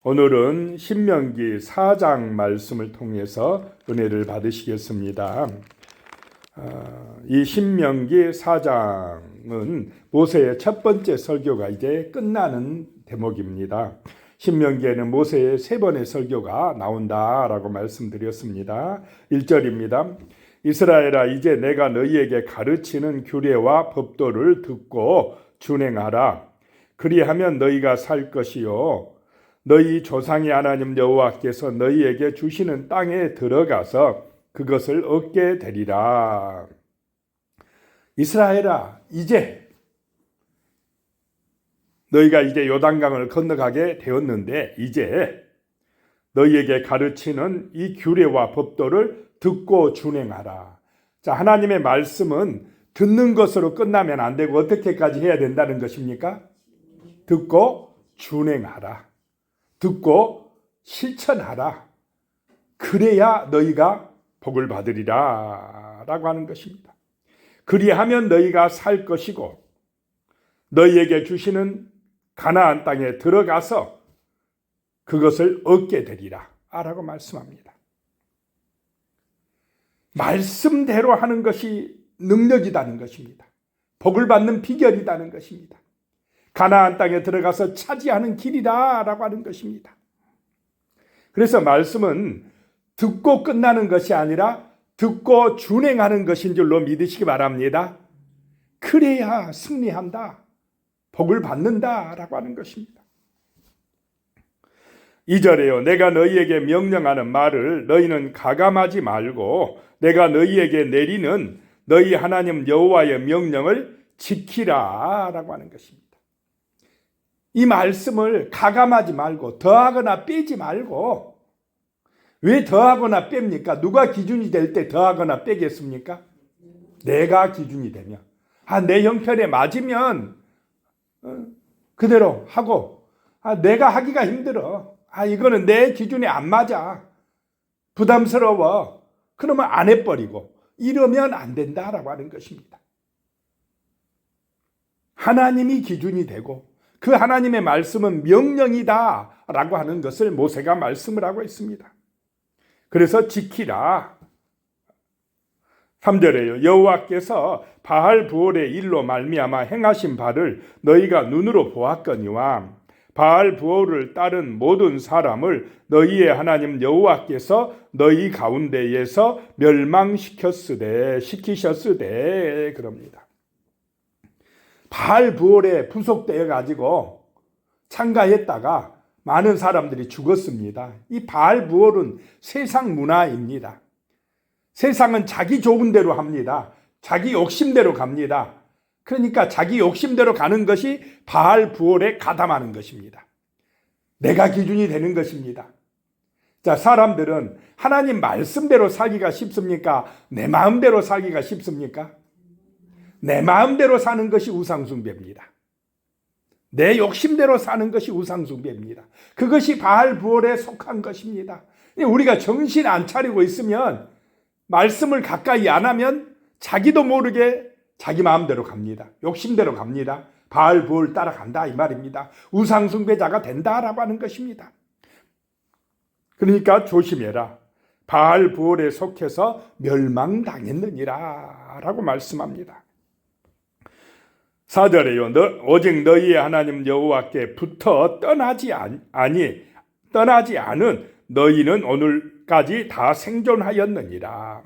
오늘은 신명기 4장 말씀을 통해서 은혜를 받으시겠습니다. 이 신명기 4장은 모세의 첫 번째 설교가 이제 끝나는 대목입니다. 신명기에는 모세의 3번의 설교가 나온다라고 말씀드렸습니다. 1절입니다. 이스라엘아, 이제 내가 너희에게 가르치는 규례와 법도를 듣고 준행하라. 그리하면 너희가 살 것이요 너희 조상의 하나님 여호와께서 너희에게 주시는 땅에 들어가서 그것을 얻게 되리라. 이스라엘아, 이제 너희가 이제 요단강을 건너가게 되었는데 이제 너희에게 가르치는 이 규례와 법도를 듣고 준행하라. 자, 하나님의 말씀은 듣는 것으로 끝나면 안 되고 어떻게까지 해야 된다는 것입니까? 듣고 준행하라. 듣고 실천하라. 그래야 너희가 복을 받으리라 라고 하는 것입니다. 그리하면 너희가 살 것이고 너희에게 주시는 가나안 땅에 들어가서 그것을 얻게 되리라 라고 말씀합니다. 말씀대로 하는 것이 능력이라는 것입니다. 복을 받는 비결이라는 것입니다. 가나안 땅에 들어가서 차지하는 길이다라고 하는 것입니다. 그래서 말씀은 듣고 끝나는 것이 아니라 듣고 준행하는 것인 줄로 믿으시기 바랍니다. 그래야 승리한다, 복을 받는다라고 하는 것입니다. 2절에요. 내가 너희에게 명령하는 말을 너희는 가감하지 말고 내가 너희에게 내리는 너희 하나님 여호와의 명령을 지키라 라고 하는 것입니다. 이 말씀을 가감하지 말고 더하거나 빼지 말고. 왜 더하거나 뺍니까? 누가 기준이 될 때 더하거나 빼겠습니까? 내가 기준이 되면, 내 형편에 맞으면 그대로 하고, 내가 하기가 힘들어, 이거는 내 기준에 안 맞아, 부담스러워, 그러면 안 해버리고 이러면 안 된다라고 하는 것입니다. 하나님이 기준이 되고 그 하나님의 말씀은 명령이다 라고 하는 것을 모세가 말씀을 하고 있습니다. 그래서 지키라. 3절에요. 여호와께서 바알 부올의 일로 말미암아 행하신 바를 너희가 눈으로 보았거니와 바알 부올을 따른 모든 사람을 너희의 하나님 여호와께서 너희 가운데에서 시키셨으되 그럽니다. 바알 부올에 부속되어 가지고 참가했다가 많은 사람들이 죽었습니다. 이 바알 부올은 세상 문화입니다. 세상은 자기 좋은 대로 합니다. 자기 욕심대로 갑니다. 그러니까 자기 욕심대로 가는 것이 바알 부올에 가담하는 것입니다. 내가 기준이 되는 것입니다. 자, 사람들은 하나님 말씀대로 살기가 쉽습니까? 내 마음대로 살기가 쉽습니까? 내 마음대로 사는 것이 우상숭배입니다. 내 욕심대로 사는 것이 우상숭배입니다. 그것이 바알 부올에 속한 것입니다. 우리가 정신 안 차리고 있으면, 말씀을 가까이 안 하면 자기도 모르게 자기 마음대로 갑니다. 욕심대로 갑니다. 바알 부올 따라간다 이 말입니다. 우상숭배자가 된다라고 하는 것입니다. 그러니까 조심해라. 바알 부올에 속해서 멸망당했느니라 라고 말씀합니다. 4절에요. 오직 너희의 하나님 여호와께 붙어 떠나지 않은 너희는 오늘까지 다 생존하였느니라.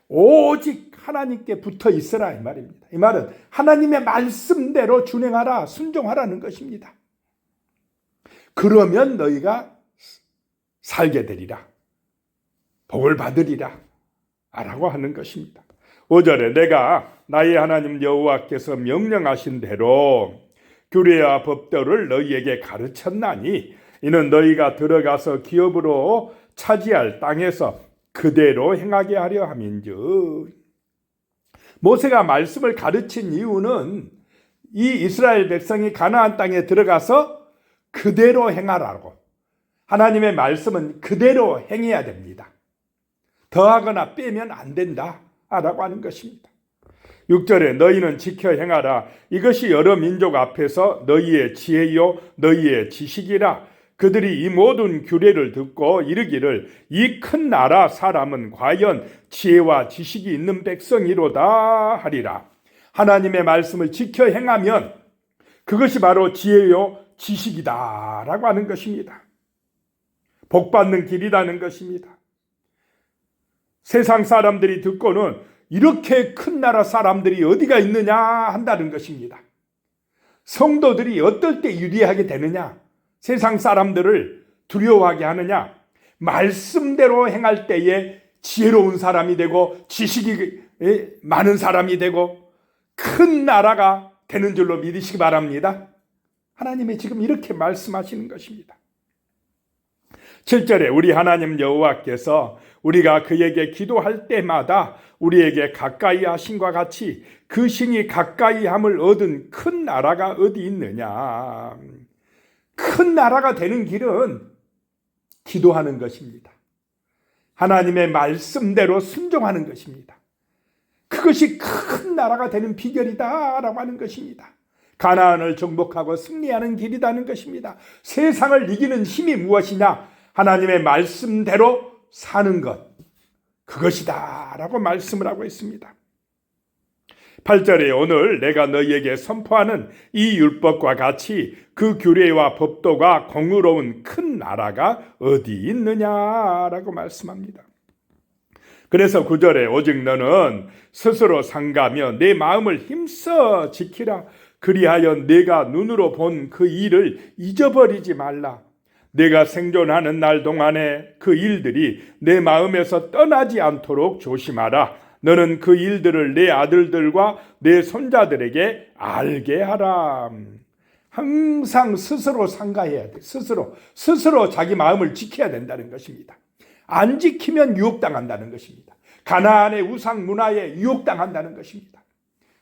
오직 하나님께 붙어 있으라 이 말입니다. 이 말은 하나님의 말씀대로 준행하라, 순종하라는 것입니다. 그러면 너희가 살게 되리라, 복을 받으리라 라고 하는 것입니다. 5절에 내가 나의 하나님 여호와께서 명령하신 대로 규례와 법도를 너희에게 가르쳤나니 이는 너희가 들어가서 기업으로 차지할 땅에서 그대로 행하게 하려 함인즉. 모세가 말씀을 가르친 이유는 이 이스라엘 백성이 가나안 땅에 들어가서 그대로 행하라고. 하나님의 말씀은 그대로 행해야 됩니다. 더하거나 빼면 안 된다 라고 하는 것입니다. 6절에 너희는 지켜 행하라. 이것이 여러 민족 앞에서 너희의 지혜요 너희의 지식이라. 그들이 이 모든 규례를 듣고 이르기를 이 큰 나라 사람은 과연 지혜와 지식이 있는 백성이로다 하리라. 하나님의 말씀을 지켜 행하면 그것이 바로 지혜요 지식이다 라고 하는 것입니다. 복받는 길이라는 것입니다. 세상 사람들이 듣고는 이렇게 큰 나라 사람들이 어디가 있느냐 한다는 것입니다. 성도들이 어떨 때 유리하게 되느냐, 세상 사람들을 두려워하게 하느냐, 말씀대로 행할 때에 지혜로운 사람이 되고 지식이 많은 사람이 되고 큰 나라가 되는 줄로 믿으시기 바랍니다. 하나님이 지금 이렇게 말씀하시는 것입니다. 7절에 우리 하나님 여호와께서 우리가 그에게 기도할 때마다 우리에게 가까이 하심과 같이 그 신이 가까이 함을 얻은 큰 나라가 어디 있느냐. 큰 나라가 되는 길은 기도하는 것입니다. 하나님의 말씀대로 순종하는 것입니다. 그것이 큰 나라가 되는 비결이다라고 하는 것입니다. 가나안을 정복하고 승리하는 길이라는 것입니다. 세상을 이기는 힘이 무엇이냐? 하나님의 말씀대로 사는 것, 그것이다 라고 말씀을 하고 있습니다. 8절에 오늘 내가 너희에게 선포하는 이 율법과 같이 그 규례와 법도가 공의로운 큰 나라가 어디 있느냐라고 말씀합니다. 그래서 9절에 오직 너는 스스로 상가며 내 마음을 힘써 지키라. 그리하여 내가 눈으로 본 그 일을 잊어버리지 말라. 내가 생존하는 날 동안에 그 일들이 내 마음에서 떠나지 않도록 조심하라. 너는 그 일들을 내 아들들과 내 손자들에게 알게 하라. 항상 스스로 상가해야 돼. 스스로 자기 마음을 지켜야 된다는 것입니다. 안 지키면 유혹당한다는 것입니다. 가나안의 우상 문화에 유혹당한다는 것입니다.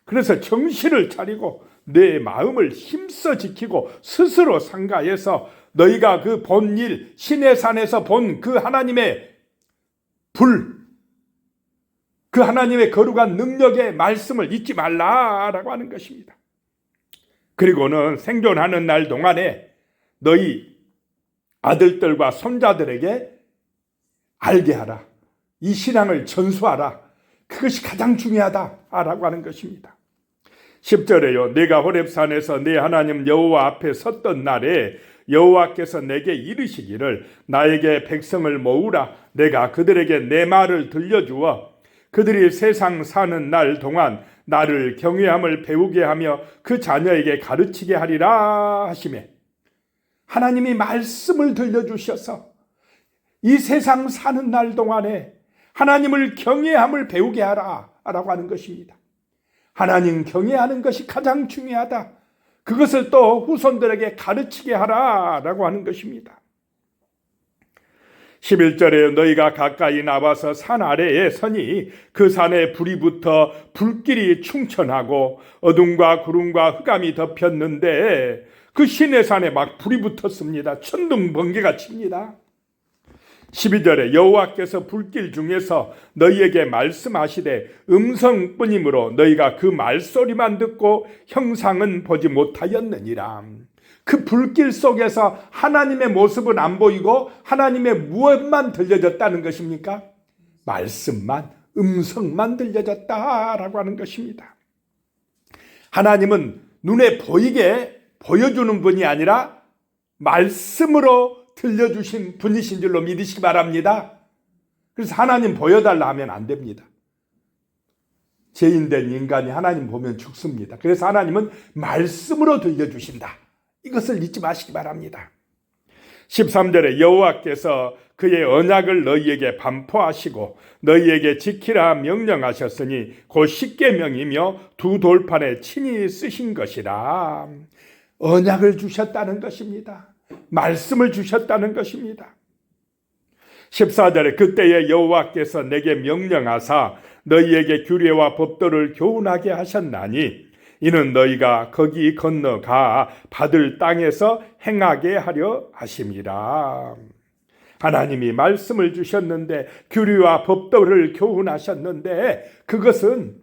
그래서 정신을 차리고 내 마음을 힘써 지키고 스스로 상가해서 너희가 그 본 일, 신의 산에서 본 그 하나님의 불, 그 하나님의 거룩한 능력의 말씀을 잊지 말라라고 하는 것입니다. 그리고는 생존하는 날 동안에 너희 아들들과 손자들에게 알게 하라. 이 신앙을 전수하라. 그것이 가장 중요하다라고 하는 것입니다. 10절에요. 내가 호렙산에서 내 하나님 여호와 앞에 섰던 날에 여호와께서 내게 이르시기를 나에게 백성을 모으라. 내가 그들에게 내 말을 들려주어 그들이 세상 사는 날 동안 나를 경외함을 배우게 하며 그 자녀에게 가르치게 하리라 하시매, 하나님이 말씀을 들려주셔서 이 세상 사는 날 동안에 하나님을 경외함을 배우게 하라 라고 하는 것입니다. 하나님 경외하는 것이 가장 중요하다. 그것을 또 후손들에게 가르치게 하라라고 하는 것입니다. 11절에 너희가 가까이 나와서 산 아래에 서니 그 산에 불이 붙어 불길이 충천하고 어둠과 구름과 흑암이 덮였는데 그 시내산에 막 불이 붙었습니다. 천둥 번개가 칩니다. 12절에 여호와께서 불길 중에서 너희에게 말씀하시되 음성뿐이므로 너희가 그 말소리만 듣고 형상은 보지 못하였느니라. 그 불길 속에서 하나님의 모습은 안 보이고 하나님의 무엇만 들려졌다는 것입니까? 말씀만, 음성만 들려졌다라고 하는 것입니다. 하나님은 눈에 보이게 보여주는 분이 아니라 말씀으로 들려주신 분이신 줄로 믿으시기 바랍니다. 그래서 하나님 보여달라 하면 안 됩니다. 죄인된 인간이 하나님 보면 죽습니다. 그래서 하나님은 말씀으로 들려주신다. 이것을 잊지 마시기 바랍니다. 13절에 여호와께서 그의 언약을 너희에게 반포하시고 너희에게 지키라 명령하셨으니 곧 십계명이며 두 돌판에 친히 쓰신 것이라. 언약을 주셨다는 것입니다. 말씀을 주셨다는 것입니다. 14절에 그때에 여호와께서 내게 명령하사 너희에게 규례와 법도를 교훈하게 하셨나니 이는 너희가 거기 건너가 받을 땅에서 행하게 하려 하심이라. 하나님이 말씀을 주셨는데 규례와 법도를 교훈하셨는데 그것은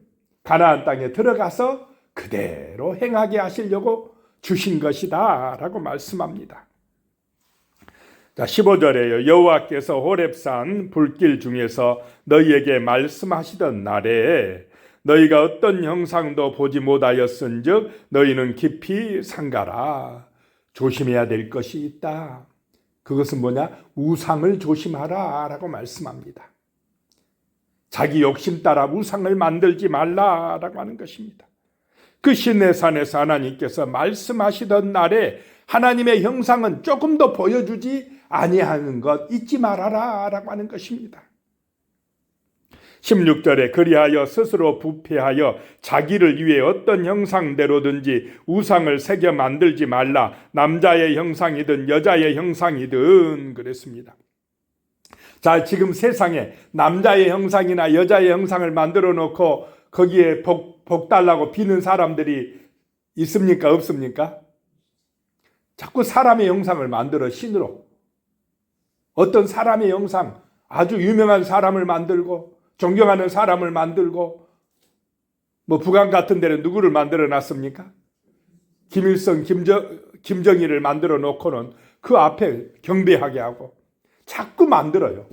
가나안 땅에 들어가서 그대로 행하게 하시려고 주신 것이다 라고 말씀합니다. 자, 15절에요. 여호와께서 호렙산 불길 중에서 너희에게 말씀하시던 날에 너희가 어떤 형상도 보지 못하였은즉 너희는 깊이 삼가라. 조심해야 될 것이 있다. 그것은 뭐냐? 우상을 조심하라 라고 말씀합니다. 자기 욕심 따라 우상을 만들지 말라라고 하는 것입니다. 그 시내산에서 하나님께서 말씀하시던 날에 하나님의 형상은 조금 더 보여주지 아니하는 것 잊지 말아라 라고 하는 것입니다. 16절에 그리하여 스스로 부패하여 자기를 위해 어떤 형상대로든지 우상을 새겨 만들지 말라. 남자의 형상이든 여자의 형상이든 그랬습니다. 자, 지금 세상에 남자의 형상이나 여자의 형상을 만들어 놓고 거기에 복 달라고 비는 사람들이 있습니까? 없습니까? 자꾸 사람의 형상을 만들어 신으로. 어떤 사람의 형상, 아주 유명한 사람을 만들고 존경하는 사람을 만들고, 뭐 북한 같은 데는 누구를 만들어 놨습니까? 김일성, 김정일을 만들어 놓고는 그 앞에 경배하게 하고 자꾸 만들어요.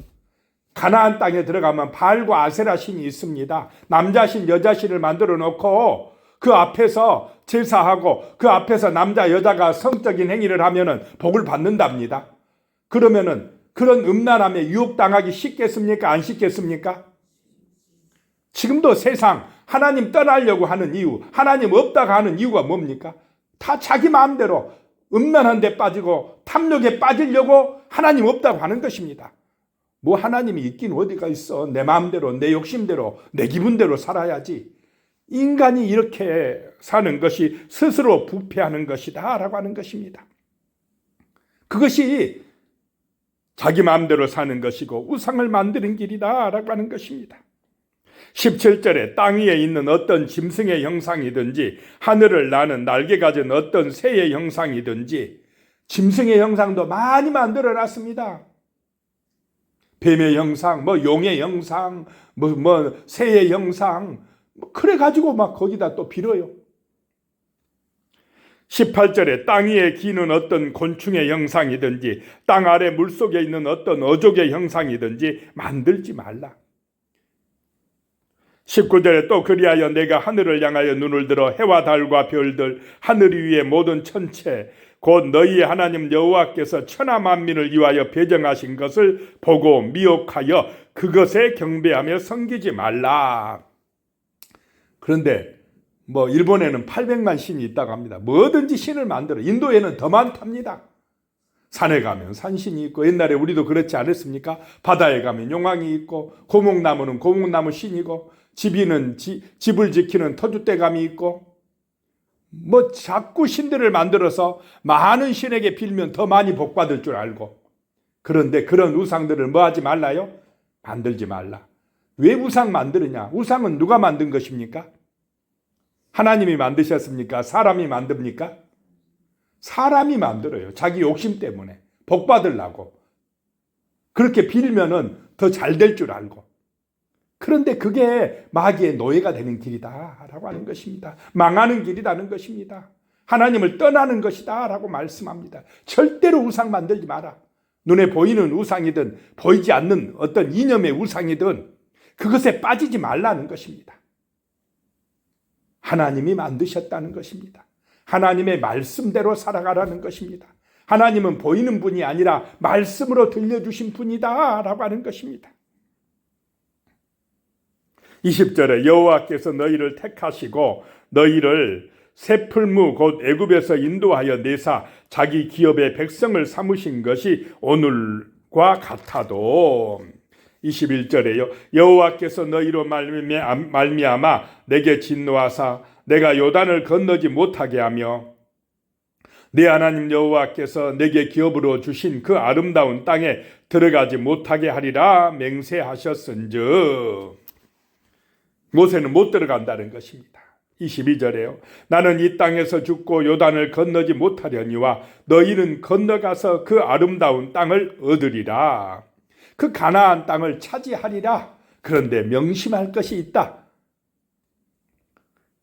가나안 땅에 들어가면 바알과 아세라 신이 있습니다. 남자신, 여자신을 만들어 놓고 그 앞에서 제사하고 그 앞에서 남자, 여자가 성적인 행위를 하면은 복을 받는답니다. 그러면은 그런 음란함에 유혹당하기 쉽겠습니까? 안 쉽겠습니까? 지금도 세상 하나님 떠나려고 하는 이유, 하나님 없다고 하는 이유가 뭡니까? 다 자기 마음대로 음란한 데 빠지고 탐욕에 빠지려고 하나님 없다고 하는 것입니다. 뭐 하나님이 있긴 어디가 있어. 내 마음대로, 내 욕심대로, 내 기분대로 살아야지. 인간이 이렇게 사는 것이 스스로 부패하는 것이다 라고 하는 것입니다. 그것이 자기 마음대로 사는 것이고 우상을 만드는 길이다 라고 하는 것입니다. 17절에 땅 위에 있는 어떤 짐승의 형상이든지 하늘을 나는 날개 가진 어떤 새의 형상이든지, 짐승의 형상도 많이 만들어 놨습니다. 뱀의 형상, 뭐 용의 형상, 뭐 새의 형상, 그래 가지고 막 거기다 또 빌어요. 18절에 땅 위에 기는 어떤 곤충의 형상이든지 땅 아래 물속에 있는 어떤 어족의 형상이든지 만들지 말라. 19절에 또 그리하여 내가 하늘을 향하여 눈을 들어 해와 달과 별들, 하늘 위의 모든 천체, 곧 너희의 하나님 여호와께서 천하 만민을 위하여 배정하신 것을 보고 미혹하여 그것에 경배하며 섬기지 말라. 그런데 뭐 일본에는 800만 신이 있다고 합니다. 뭐든지 신을 만들어. 인도에는 더 많답니다. 산에 가면 산신이 있고, 옛날에 우리도 그렇지 않았습니까? 바다에 가면 용왕이 있고, 고목나무는 고목나무 신이고, 집이는 집을 지키는 터줏대감이 있고, 뭐 자꾸 신들을 만들어서 많은 신에게 빌면 더 많이 복받을 줄 알고, 그런데 그런 우상들을 뭐 하지 말라요? 만들지 말라. 왜 우상 만드느냐? 우상은 누가 만든 것입니까? 하나님이 만드셨습니까? 사람이 만듭니까? 사람이 만들어요. 자기 욕심 때문에 복받으려고. 그렇게 빌면은 더 잘 될 줄 알고. 그런데 그게 마귀의 노예가 되는 길이다 라고 하는 것입니다. 망하는 길이라는 것입니다. 하나님을 떠나는 것이다 라고 말씀합니다. 절대로 우상 만들지 마라. 눈에 보이는 우상이든 보이지 않는 어떤 이념의 우상이든 그것에 빠지지 말라는 것입니다. 하나님이 만드셨다는 것입니다. 하나님의 말씀대로 살아가라는 것입니다. 하나님은 보이는 분이 아니라 말씀으로 들려주신 분이다 라고 하는 것입니다. 20절에 여호와께서 너희를 택하시고 너희를 새 풀무 곧 애굽에서 인도하여 내사 자기 기업의 백성을 삼으신 것이 오늘과 같아도. 21절에요. 여호와께서 너희로 말미암아 내게 진노하사 내가 요단을 건너지 못하게 하며 내 하나님 여호와께서 내게 기업으로 주신 그 아름다운 땅에 들어가지 못하게 하리라 맹세하셨은즉. 모세는 못 들어간다는 것입니다. 22절에요. 나는 이 땅에서 죽고 요단을 건너지 못하려니와 너희는 건너가서 그 아름다운 땅을 얻으리라. 그 가나안 땅을 차지하리라. 그런데 명심할 것이 있다.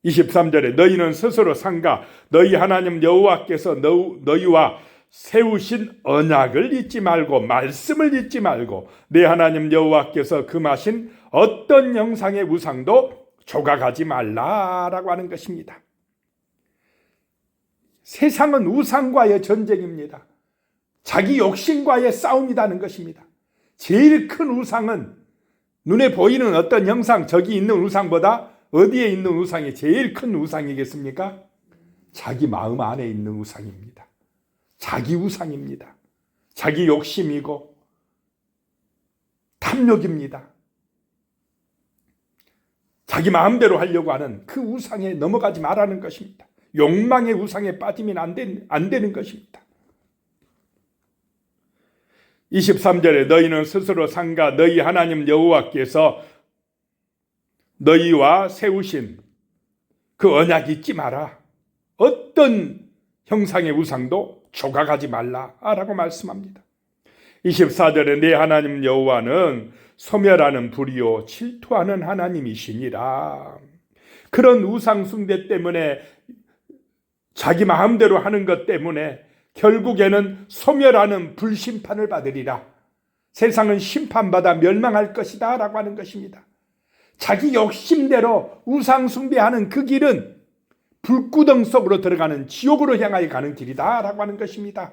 23절에 너희는 스스로 삼가 너희 하나님 여호와께서 너희와 세우신 언약을 잊지 말고 말씀을 잊지 말고 내 하나님 여호와께서 금하신 어떤 형상의 우상도 조각하지 말라라고 하는 것입니다. 세상은 우상과의 전쟁입니다. 자기 욕심과의 싸움이라는 것입니다. 제일 큰 우상은 눈에 보이는 어떤 형상, 저기 있는 우상보다 어디에 있는 우상이 제일 큰 우상이겠습니까? 자기 마음 안에 있는 우상입니다. 자기 우상입니다. 자기 욕심이고 탐욕입니다. 자기 마음대로 하려고 하는 그 우상에 넘어가지 말라는 것입니다. 욕망의 우상에 빠지면 안 되는 것입니다. 23절에 너희는 스스로 삼가 너희 하나님 여호와께서 너희와 세우신 그 언약 잊지 마라. 어떤 형상의 우상도 조각하지 말라라고 말씀합니다. 24절에 내 하나님 여호와는 소멸하는 불이요 질투하는 하나님이시니라. 그런 우상 숭배 때문에 자기 마음대로 하는 것 때문에 결국에는 소멸하는 불심판을 받으리라. 세상은 심판받아 멸망할 것이다 라고 하는 것입니다. 자기 욕심대로 우상 숭배하는 그 길은 불구덩 속으로 들어가는 지옥으로 향하여 가는 길이다 라고 하는 것입니다.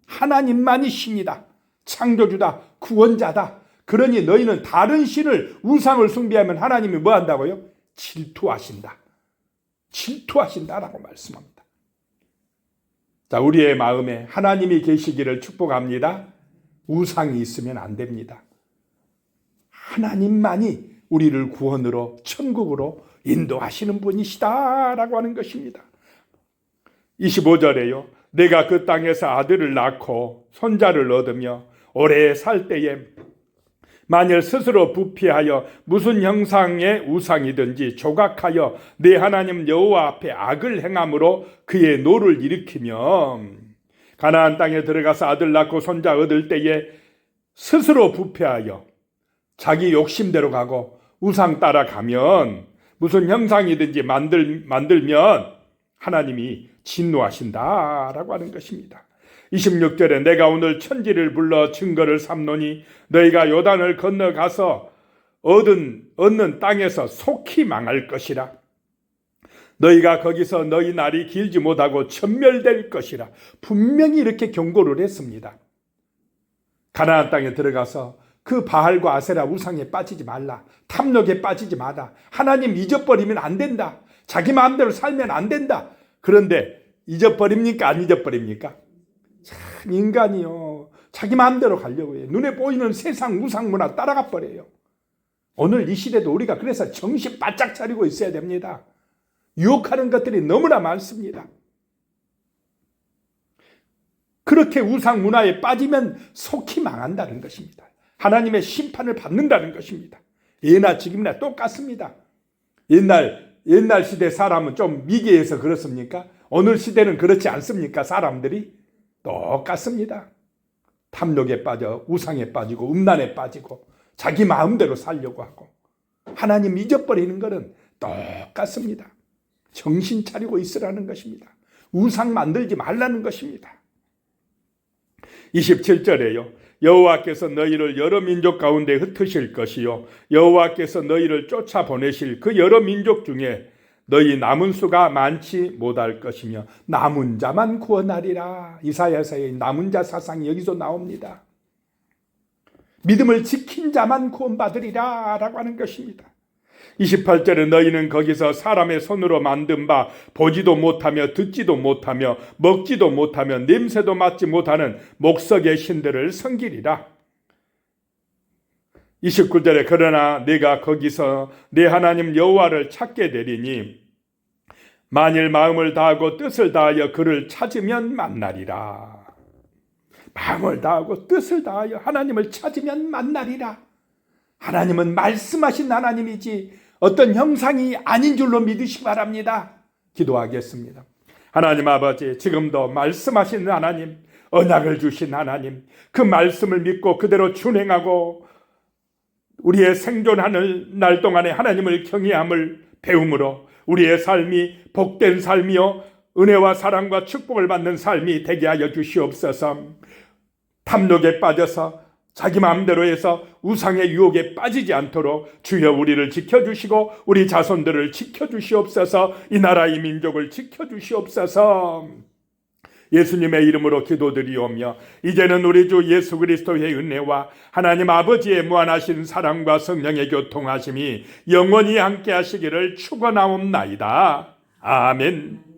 하나님만이 신이다. 창조주다. 구원자다. 그러니 너희는 다른 신을 우상을 숭배하면 하나님이 뭐 한다고요? 질투하신다. 질투하신다라고 말씀합니다. 자, 우리의 마음에 하나님이 계시기를 축복합니다. 우상이 있으면 안 됩니다. 하나님만이 우리를 구원으로 천국으로 인도하시는 분이시다라고 하는 것입니다. 25절에요. 내가 그 땅에서 아들을 낳고 손자를 얻으며 오래 살 때에 만일 스스로 부패하여 무슨 형상의 우상이든지 조각하여 내 하나님 여호와 앞에 악을 행함으로 그의 노를 일으키며 가나안 땅에 들어가서 아들 낳고 손자 얻을 때에 스스로 부패하여 자기 욕심대로 가고 우상 따라가면 무슨 형상이든지 만들면 하나님이 진노하신다라고 하는 것입니다. 26절에 내가 오늘 천지를 불러 증거를 삼노니 너희가 요단을 건너가서 얻는 땅에서 속히 망할 것이라. 너희가 거기서 너희 날이 길지 못하고 천멸될 것이라. 분명히 이렇게 경고를 했습니다. 가나안 땅에 들어가서 그 바알과 아세라 우상에 빠지지 말라. 탐욕에 빠지지 마라. 하나님 잊어버리면 안 된다. 자기 마음대로 살면 안 된다. 그런데 잊어버립니까? 안 잊어버립니까? 참 인간이요. 자기 마음대로 가려고 해요. 눈에 보이는 세상 우상 문화 따라가 버려요. 오늘 이 시대도 우리가 그래서 정신 바짝 차리고 있어야 됩니다. 유혹하는 것들이 너무나 많습니다. 그렇게 우상 문화에 빠지면 속히 망한다는 것입니다. 하나님의 심판을 받는다는 것입니다. 예나 지금이나 똑같습니다. 옛날 시대 사람은 좀 미개해서 그렇습니까? 오늘 시대는 그렇지 않습니까? 사람들이 똑같습니다. 탐욕에 빠져 우상에 빠지고 음란에 빠지고 자기 마음대로 살려고 하고 하나님 잊어버리는 것은 똑같습니다. 정신 차리고 있으라는 것입니다. 우상 만들지 말라는 것입니다. 27절에요. 여호와께서 너희를 여러 민족 가운데 흩으실 것이요 여호와께서 너희를 쫓아보내실 그 여러 민족 중에 너희 남은 수가 많지 못할 것이며 남은 자만 구원하리라. 이사야서의 남은 자 사상이 여기서 나옵니다. 믿음을 지킨 자만 구원받으리라 라고 하는 것입니다. 28절에 너희는 거기서 사람의 손으로 만든 바 보지도 못하며 듣지도 못하며 먹지도 못하며 냄새도 맡지 못하는 목석의 신들을 섬기리라. 29절에 그러나 내가 거기서 내 하나님 여호와를 찾게 되리니 만일 마음을 다하고 뜻을 다하여 그를 찾으면 만나리라. 마음을 다하고 뜻을 다하여 하나님을 찾으면 만나리라. 하나님은 말씀하신 하나님이지 어떤 형상이 아닌 줄로 믿으시기 바랍니다. 기도하겠습니다. 하나님 아버지, 지금도 말씀하신 하나님, 언약을 주신 하나님, 그 말씀을 믿고 그대로 준행하고 우리의 생존하는 날 동안에 하나님을 경외함을 배움으로 우리의 삶이 복된 삶이요 은혜와 사랑과 축복을 받는 삶이 되게 하여 주시옵소서. 탐욕에 빠져서 자기 마음대로 해서 우상의 유혹에 빠지지 않도록 주여 우리를 지켜주시고 우리 자손들을 지켜주시옵소서. 이 나라 이 민족을 지켜주시옵소서. 예수님의 이름으로 기도드리오며 이제는 우리 주 예수 그리스도의 은혜와 하나님 아버지의 무한하신 사랑과 성령의 교통하심이 영원히 함께 하시기를 축원하옵나이다. 아멘.